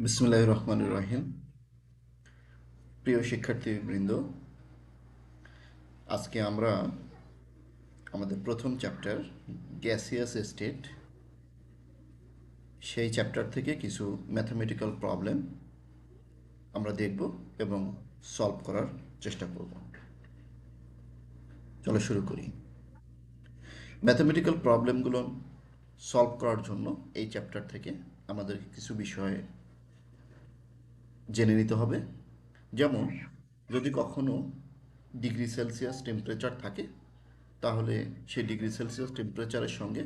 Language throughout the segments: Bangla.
বিসমিল্লাহির রহমানির রহিম। প্রিয় শিক্ষার্থীবৃন্দ, আজকে আমরা আমাদের প্রথম চ্যাপ্টার গ্যাসিয়াস স্টেট, সেই চ্যাপ্টার থেকে কিছু ম্যাথমেটিক্যাল প্রবলেম আমরা দেখব এবং সলভ করার চেষ্টা করব। চলো শুরু করি। ম্যাথমেটিক্যাল প্রবলেমগুলো সলভ করার জন্য এই চ্যাপ্টার থেকে আমাদের কিছু বিষয় জেনে নিতে হবে। যেমন, যদি কখনো ডিগ্রি সেলসিয়াস টেম্পারেচার থাকে, তাহলে সেই ডিগ্রি সেলসিয়াস টেম্পারেচারের সঙ্গে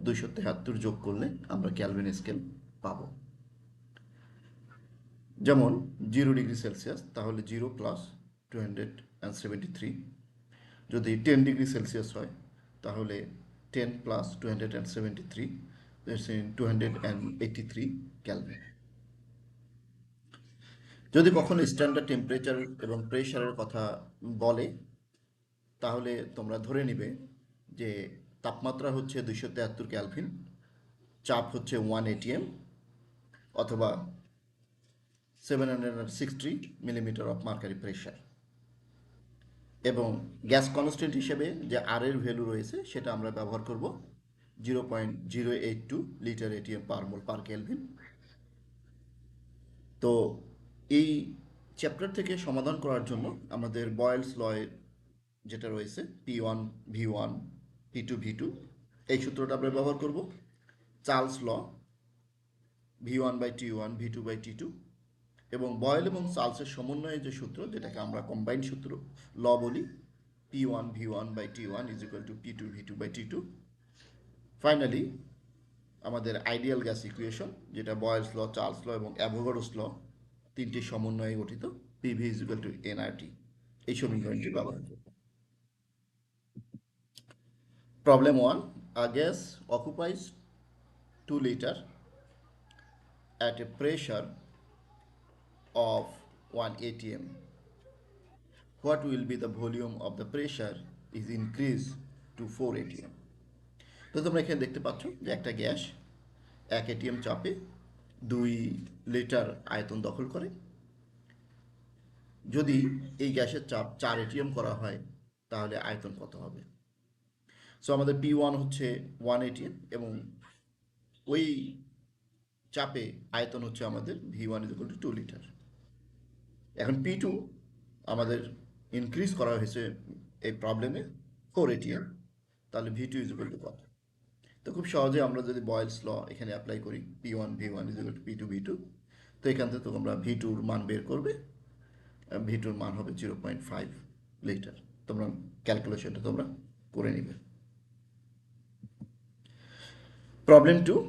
273 যোগ করলে আমরা ক্যালভিন স্কেল পাবো। যেমন 0 ডিগ্রি সেলসিয়াস, তাহলে 0 + 273। যদি 10 ডিগ্রি সেলসিয়াস হয়, তাহলে 10 + 273, 283 ক্যালভিন। যদি কখনো স্ট্যান্ডার্ড টেম্পারেচার এবং প্রেশারের কথা বলে, তাহলে তোমরা ধরে নিবে যে তাপমাত্রা হচ্ছে 273 ক্যালভিন, চাপ হচ্ছে 1 এটিএম অথবা 760 মিলিমিটার অফ মার্কারি প্রেশার, এবং গ্যাস কনস্ট্যান্ট হিসেবে যে আর এর ভ্যালু রয়েছে সেটা আমরা ব্যবহার করব 0.082 লিটার এটিএম পার মোল পার কেলভিন। তো এই চ্যাপ্টার থেকে সমাধান করার জন্য আমাদের বয়েলস ল যেটা রয়েছে P1 V1 P2 V2, এই সূত্রটা আমরা ব্যবহার করব। চার্লস ল V1/T1 V2/T2, এবং বয়েল এবং চার্লসের সমন্বয়ে যে সূত্র, যেটাকে আমরা কম্বাইন্ড সূত্র ল বলি, P1 V1/T1 = P2 V2/T2। Finally আমাদের আইডিয়াল গ্যাস ইকুয়েশন, যেটা বয়েলস ল, চার্লস ল এবং অ্যাভোগাড্রোস ল তিনটি সমন্বয়ে গঠিত, PV = nRT, এই সমীকরণটি ব্যবহার করব। Problem 1. A gas occupies 2 liter at a pressure of 1 atm. What will be the volume of the pressure is increased to 4 atm? তো তোমরা এখানে দেখতে পাচ্ছ যে একটা গ্যাস 1 এটিএম চাপে 2 লিটার আয়তন দখল করে। যদি এই গ্যাসের চাপ 4 এটিএম করা হয়, তাহলে আয়তন কত হবে? সো আমাদের P1 হচ্ছে 1 এটিএম এবং ওই চাপে আয়তন হচ্ছে আমাদের V1 = 2 লিটার। এখন P2 আমাদের ইনক্রিজ করা হয়েছে এই প্রবলেমে 4 এটিএম, তাহলে V2 = কত? তো খুব সহজে আমরা যদি বয়েলস ল এখানে অ্যাপ্লাই করি, P1 V1 = P2 V2, তো এখান থেকে তোমরা V2-র মান বের করবে। V2-র মান হবে 0.5 লিটার। তোমরা ক্যালকুলেশনটা তোমরা করে নিবে। Problem 2.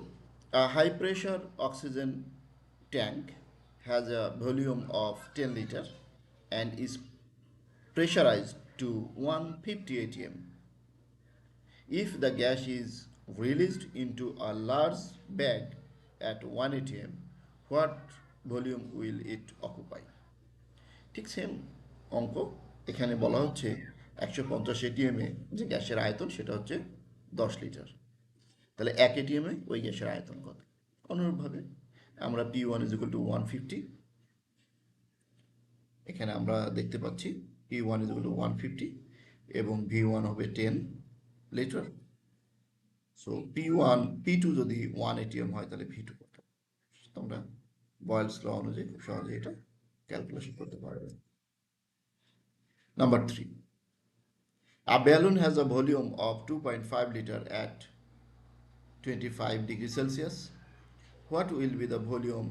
A high pressure oxygen tank has a volume of 10 liter and is pressurized to 150 atm. If the gas is released into a large bag at 1 atm, what volume will it occupy? ঠিক সেম অঙ্ক। এখানে বলা হচ্ছে 150 এটিএমে যে গ্যাসের আয়তন সেটা হচ্ছে 10 লিটার। তাহলে 1 এটিএমে ওই গ্যাসের আয়তন কত? অনুরূপভাবে আমরা P1 = 150, এখানে আমরা দেখতে পাচ্ছি P1 = 150 এবং V1 হবে 10 লিটার। সো P2 যদি 1 এটিএম হয়, তাহলে V2 কত? তোমরা বয়েলস ল অনুযায়ী খুব সহজে এটা ক্যালকুলেশন করতে পারবে। Number 3. A balloon has a volume of 2.5 liter at 25 degrees Celsius. What will be the volume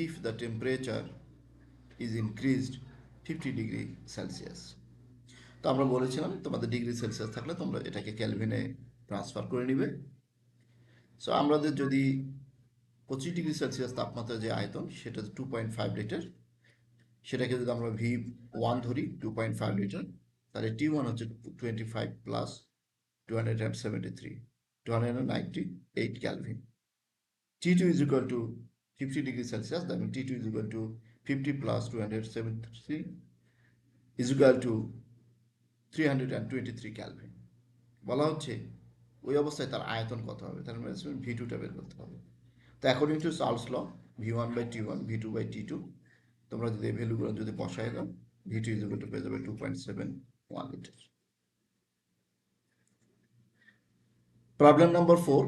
if the temperature is increased 50 degree Celsius? তো আমরা বলেছিলাম তোমাদের ডিগ্রি সেলসিয়াস থাকলে তোমরা এটাকে ক্যালভিনে ট্রান্সফার করে নিবে। সো আমাদের যদি 25 ডিগ্রি সেলসিয়াস তাপমাত্রা যে আয়তন সেটা 2.5 লিটার, সেটাকে যদি আমরা V1 ধরি 2.5 লিটার, তাহলে T1 হচ্ছে 25 + 273, 298 kelvin. T2 = 50 degree Celsius, that means T2 = 50 + 273 = 323 kelvin. বলা হচ্ছে ওই অবস্থায় তার আয়তন কত হবে, তার মানে V2টা বের করতে হবে। তো according to Charles law, V1/T1, V2/T2, তোমরা যদি এই ভ্যালুগুলো যদি বসায় দাও, V2 is equal to পেয়ে যাবে 2.71 litre. Problem number 4.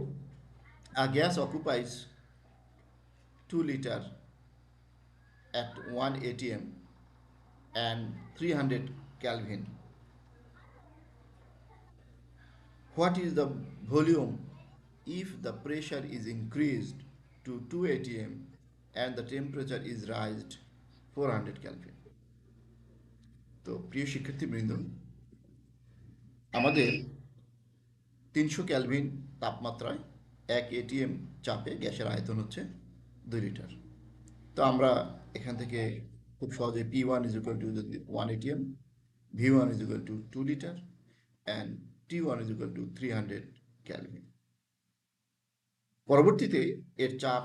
A gas occupies 2 liter at 1 atm and 300 Kelvin. What is the volume if the pressure is increased to 2 atm and the temperature is raised 400 Kelvin? তো প্রিয় শিক্ষার্থীবৃন্দ, আমাদের 300 ক্যালভিন তাপমাত্রায় 1 এটিএম চাপে গ্যাসের আয়তন হচ্ছে 2 লিটার। তো আমরা এখান থেকে খুব সহজে P1 is equal to 1 atm, V1 is equal to 2 liter and T1 is equal to 300 Kelvin। পরবর্তীতে এর চাপ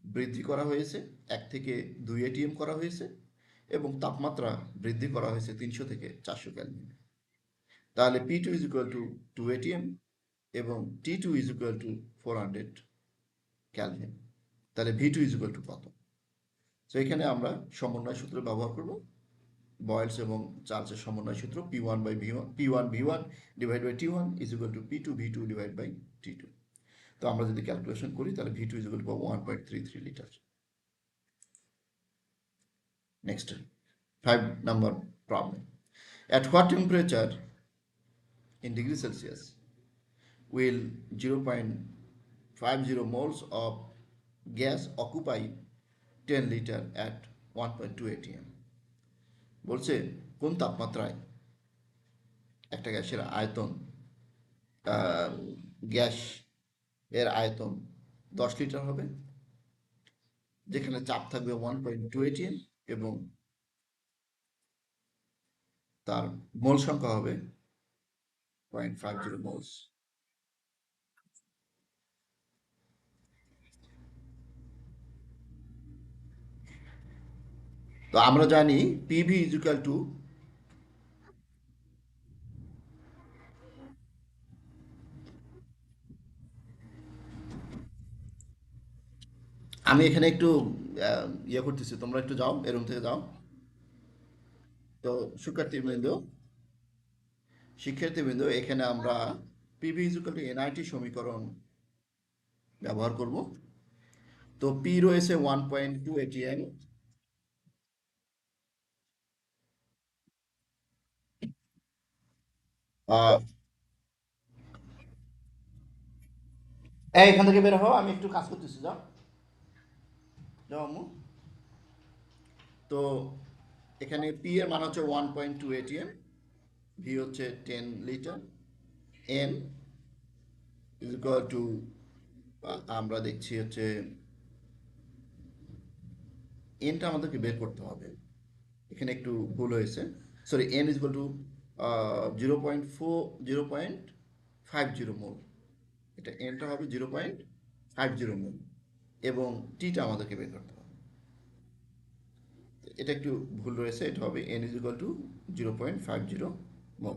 বৃদ্ধি করা হয়েছে, 1 থেকে 2 এটিএম করা হয়েছে এবং তাপমাত্রা বৃদ্ধি করা হয়েছে 300 থেকে 400 ক্যালভিন। তাহলে P2 is equal to 2 atm এবং T2 is equal to 400 Calvin. তাহলে V2 is equal to কত? তো এখানে আমরা সমন্বয় সূত্র ব্যবহার করব, বয়েলস এবং চার্লসের সমন্বয় সূত্র P1 V1 divide by T1 is equal to P2 V2 divide by T2। তো আমরা যদি ক্যালকুলেশন করি তাহলে V2 is equal to 1.33 litre. Next 5 number problem. At what temperature in degree Celsius will 0.50 moles of gas occupy 10 liter at 1.2 atm? বলছে কোন তাপমাত্রায় একটা গ্যাসের আয়তন, গ্যাস এর আয়তন 10 লিটার হবে, যেখানে চাপ থাকবে 1.2 atm এবং তার মোল সংখ্যা হবে 0.50 মোলস। তো আমরা জানি PV is equal to, আমি এখানে একটু ইয়ে করতেছি, তোমরা একটু যাও, এরুম থেকে যাও। তো শিক্ষার্থীবৃন্দ এখানে আমরা PV is equal to NRT সমীকরণ ব্যবহার করব। তো P রয়েছে 1.2 atm, এখান থেকে বের হও, আমি একটু কাজ করতেছি, যাও যাও আম্মু। তো এখানে P এর মান হচ্ছে 1.2 atm, V হচ্ছে 10 litre, N is equal to, আমরা দেখছি হচ্ছে এনটা আমাদেরকে বের করতে হবে, এখানে একটু ভুল হয়েছে, sorry, N is equal to 0.50 মোল, এটা এনটা হবে 0.50 মোল এবং টিটা আমাদেরকে বের করতে হবে, এটা একটু ভুল রয়েছে, এটা হবে N is equal to 0.50 মোল।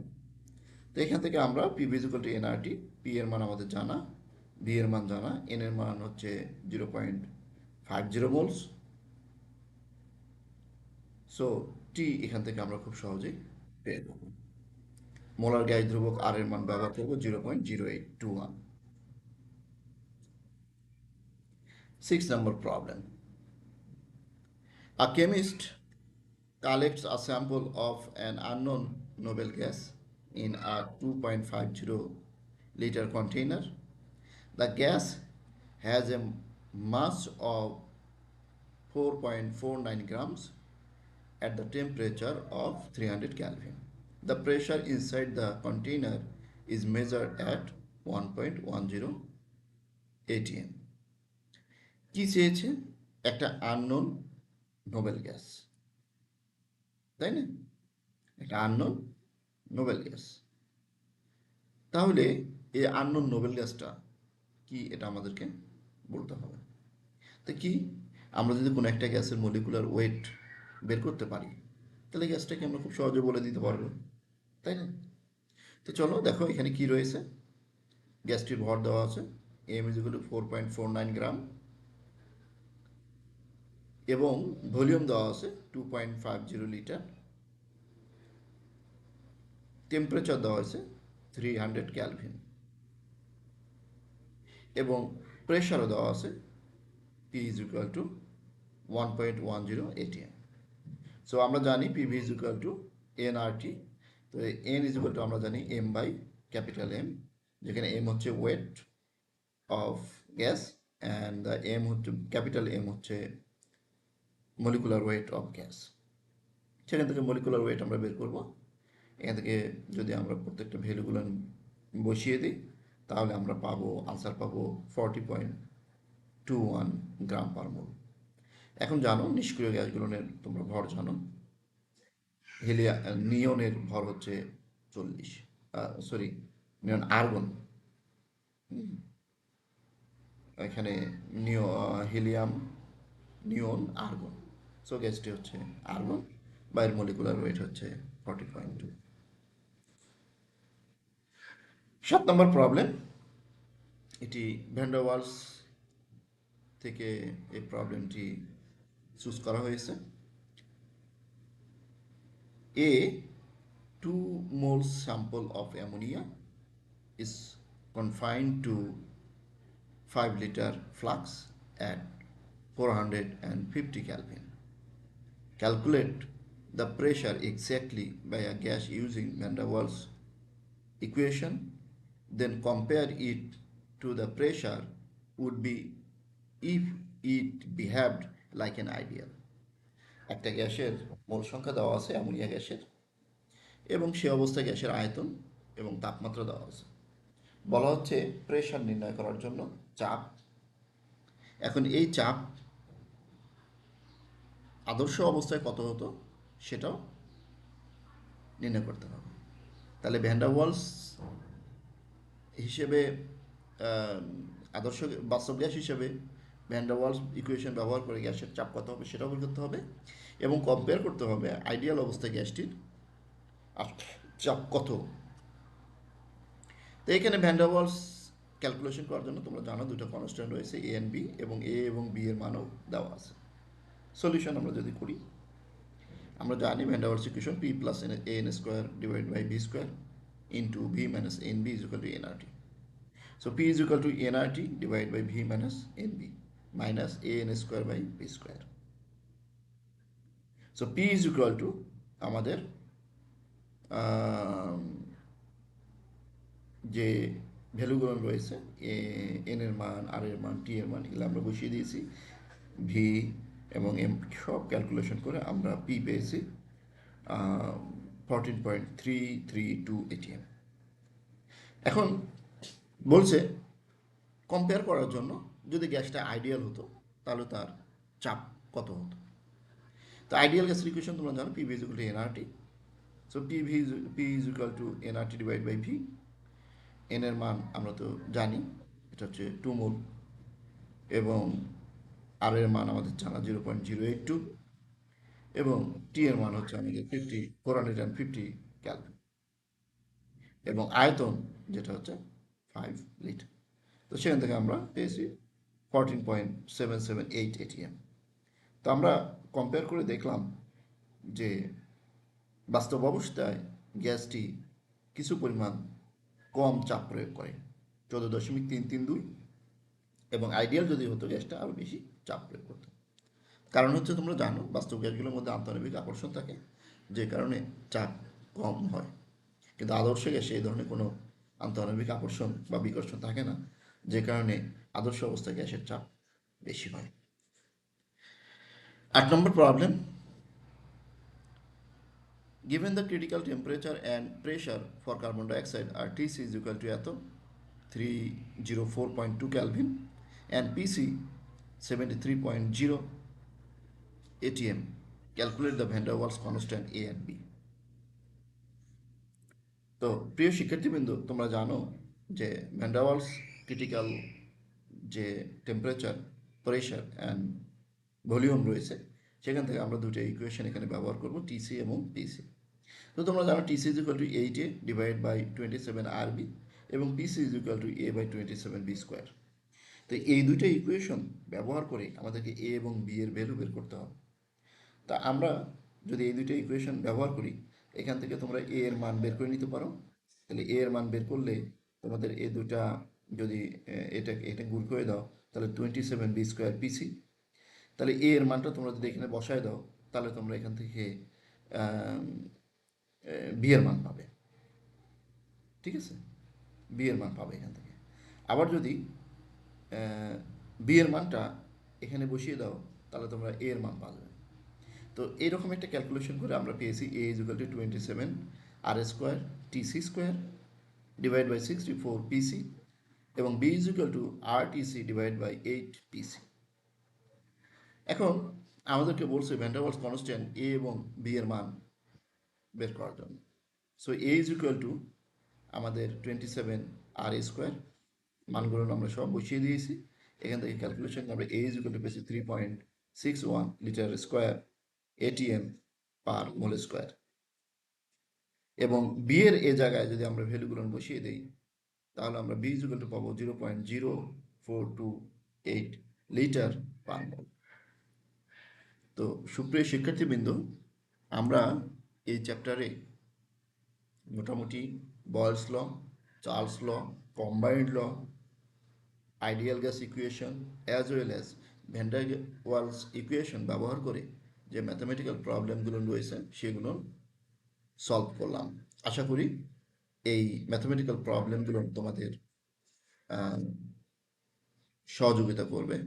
তো এখান থেকে আমরা PV is equal to NRT, P এর মান আমাদের জানা, V এর মান জানা, N এর মান হচ্ছে 0.50 মোলস। সো টি এখান থেকে আমরা খুব সহজেই পেয়ে যাবো। মোলার গ্যাস ধ্রুবক আর এর মান ব্যবহার করবো 0.0821। 6 number problem. A chemist collects a sample of an unknown noble gas in a 2.50 liter container. The gas has a mass of 4.49 grams at the temperature of 300 Kelvin. The pressure inside the container is measured at 1.10 atm. কি চেয়েছে? একটা আননোন নোবেল গ্যাস, তাই না? একটা আননোন নোবেল গ্যাস। তাহলে এই আননোন নোবেল গ্যাসটা কি, এটা আমাদেরকে বলতে হবে। তো কি, আমরা যদি কোনো একটা গ্যাসের মলিকুলার ওয়েট বের করতে পারি তাহলে গ্যাসটাকে আমরা খুব সহজে বলে দিতে পারবো, তাই না? তো চলো দেখো এখানে কি রয়েছে। গ্যাসটির ভর দেওয়া আছে, M is equal to 4.49 গ্রাম, এবং ভলিউম দেওয়া আছে 2.50 লিটার, টেম্পারেচার দেওয়া আছে 300 ক্যালভিন এবং প্রেশারও দেওয়া আছে P is equal to 1.10 atm. So আমরা জানি PV is equal to nRT, তো n is equal to আমরা জানি m by capital M, যেখানে m হচ্ছে weight of gas and the m হচ্ছে ক্যাপিটাল M হচ্ছে মলিকুলার ওয়েট অফ গ্যাস। সেখান থেকে মলিকুলার ওয়েট আমরা বের করব। এখান থেকে যদি আমরা প্রত্যেকটা ভ্যালুগুলো বসিয়ে দিই তাহলে আমরা পাবো আনসার পাবো 40.21 গ্রাম পার মোল। এখন জানো নিষ্ক্রিয় গ্যাসগুলোর তোমরা ভর জানো, নিয়নের ভর হচ্ছে 40, সরি নিয়ন আর্গন, এখানে হিলিয়াম, নিয়ন, আর্গন। সো গ্যাসটি হচ্ছে আর্গন, বাইরের মলিকুলার ওয়েট হচ্ছে 40.2। 7 নম্বর প্রবলেম, এটি ভ্যান ডার ওয়ালস থেকে এই প্রবলেমটি চুজ করা হয়েছে। A 2 moles sample of ammonia is confined to 5 liter flux at 450 Kelvin. Calculate the pressure exactly by a gas using Van der Waals equation, then compare it to the pressure would be if it behaved like an ideal. একটা গ্যাসের মোল সংখ্যা দেওয়া আছে অ্যামোনিয়া গ্যাসের, এবং সে অবস্থায় গ্যাসের আয়তন এবং তাপমাত্রা দেওয়া আছে। বলা হচ্ছে প্রেশার নির্ণয় করার জন্য চাপ। এখন এই চাপ আদর্শ অবস্থায় কত হতো সেটাও নির্ণয় করতে হবে। তাহলে ভ্যান ডার ওয়ালস হিসেবে আদর্শ বাস্তব গ্যাস হিসেবে ভ্যান ডার ওয়ালস ইকুয়েশন ব্যবহার করে গ্যাসের চাপ কত হবে সেটাও বের করতে হবে, এবং কম্পেয়ার করতে হবে আইডিয়াল অবস্থায় গ্যাসটির চাপ কত। তো এখানে ভ্যান ডার ওয়ালস ক্যালকুলেশন করার জন্য তোমরা জানো দুটো কনস্ট্যান্ট রয়েছে এ এন্ড বি, এবং এ এবং বি এর মানও দেওয়া আছে। সলিউশন আমরা যদি করি, আমরা জানি van der Waals equation p plus a n square divide by v square into v minus n b is equal to nRT. So p is equal to nRT divide by v minus n b minus a n square by v square. So p is equal to আমাদের যে ভ্যালুগুলো রয়েছে এন এর মান, আর এর মান, টি এর মান, এগুলো আমরা বসিয়ে দিয়েছি, ভি এবং এম সব ক্যালকুলেশন করে আমরা পি পেয়েছি 14.332 এটিএম। এখন বলছে কম্পেয়ার করার জন্য যদি গ্যাসটা আইডিয়াল হতো তাহলে তার চাপ কত হতো। তো আইডিয়াল গ্যাসের ইকুয়েশন তোমরা জানো, p v is equal to nRT. So p is equal to nRT divide by v. N এর মান আমরা তো জানি, এটা হচ্ছে 2 মোল, এবং আর এর মান আমাদের জানা 0.082, এবং টি এর মান হচ্ছে আমাদের 450 ক্যালভিন, এবং আয়তন যেটা হচ্ছে 5 লিটার। তো সেখান থেকে আমরা পেয়েছি 14.778 এটিএম। তো আমরা কম্পেয়ার করে দেখলাম যে বাস্তব অবস্থায় গ্যাসটি কিছু পরিমাণ কম চাপ প্রয়োগ করে 14.332, এবং আইডিয়াল যদি হতো গ্যাসটা আরও বেশি চাপ প্রয়োগ করতো। কারণ হচ্ছে তোমরা জানো বাস্তব গ্যাসগুলোর মধ্যে আন্তঃনৈবিক আকর্ষণ থাকে, যে কারণে চাপ কম হয়, কিন্তু আদর্শ গ্যাসে এই ধরনের কোনো আন্তঃনৈবিক আকর্ষণ বা বিকর্ষণ থাকে না, যে কারণে আদর্শ অবস্থায় গ্যাসের চাপ বেশি হয়। 8 নম্বর problem, given the critical temperature and pressure for carbon dioxide are Tc is equal to এত 304.2 Kelvin and Pc 73.0 atm, calculate the Van der Waals constant A and B. তো প্রিয় শিক্ষার্থীবৃন্দ, তোমরা জানো যে ভ্যান ডার ওয়ালস ক্রিটিক্যাল যে টেম্পারেচার, প্রেশার অ্যান্ড ভলিউম রয়েছে, সেখান থেকে আমরা দুটো ইকুয়েশন এখানে ব্যবহার করব, টিসি এবং পিসি। তো তোমরা জানো TC is equal to 8a divide by 27 RB, এবং PC is equal to a by 27 b square. তো এই দুইটা ইকুয়েশন ব্যবহার করে আমাদেরকে এ এবং বি এর ভ্যালু বের করতে হবে। তা আমরা যদি এই দুইটা ইকুয়েশন ব্যবহার করি, এখান থেকে তোমরা এ এর মান বের করে নিতে পারো। তাহলে এ এর মান বের করলে তোমাদের এই দুটা যদি এটা এটা গুণ করে দাও, তাহলে 27b² PC। তাহলে এ এর মানটা তোমরা যদি এখানে বসায় দাও, তাহলে তোমরা এখান থেকে বি এর মান পাবে। ঠিক আছে, বি এর মান পাবে এখান থেকে। আবার যদি বি এর মানটা এখানে বসিয়ে দাও, তাহলে তোমরা এ এর মান পাবে। তো এইরকম একটা ক্যালকুলেশন করে আমরা পেয়েছি a is equal to 27 r² TC² / 64 PC এবং b is equal to RTC/8 PC। এখন আমাদেরকে বলছে van der Waals constant a এবং বি এর মান বের করার জন্য। So a is equal to আমাদের 27 r² মানগুলো আমরা সব বসিয়ে দিয়েছি। এখান থেকে ক্যালকুলেশন আমরা এ ইজ ইকুয়াল টু পেয়েছি 3.61 লিটার স্কোয়ার ATM পার মোল স্কোয়ার। এবং বি এর এ জায়গায় যদি আমরা ভ্যালুগুলো বসিয়ে দিই, তাহলে আমরা বি ইজ ইকুয়াল টু পাবো 0.0428 লিটার পার মোল। তো সুপ্রিয় শিক্ষার্থীবৃন্দ, আমরা এই চ্যাপ্টারে মোটামুটি Boyle's law, Charles law, combined law, ideal gas equation as well as van der Waals equation ব্যবহার করে যে ম্যাথামেটিক্যাল প্রবলেমগুলো রয়েছে সেগুলো সলভ করলাম। আশা করি এই ম্যাথামেটিক্যাল প্রবলেমগুলো তোমাদের সহযোগিতা করবে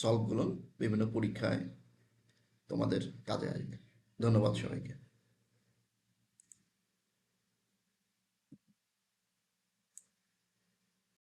সলভগুলো বিভিন্ন পরীক্ষায় তোমাদের কাজে আসবে। ধন্যবাদ সবাইকে।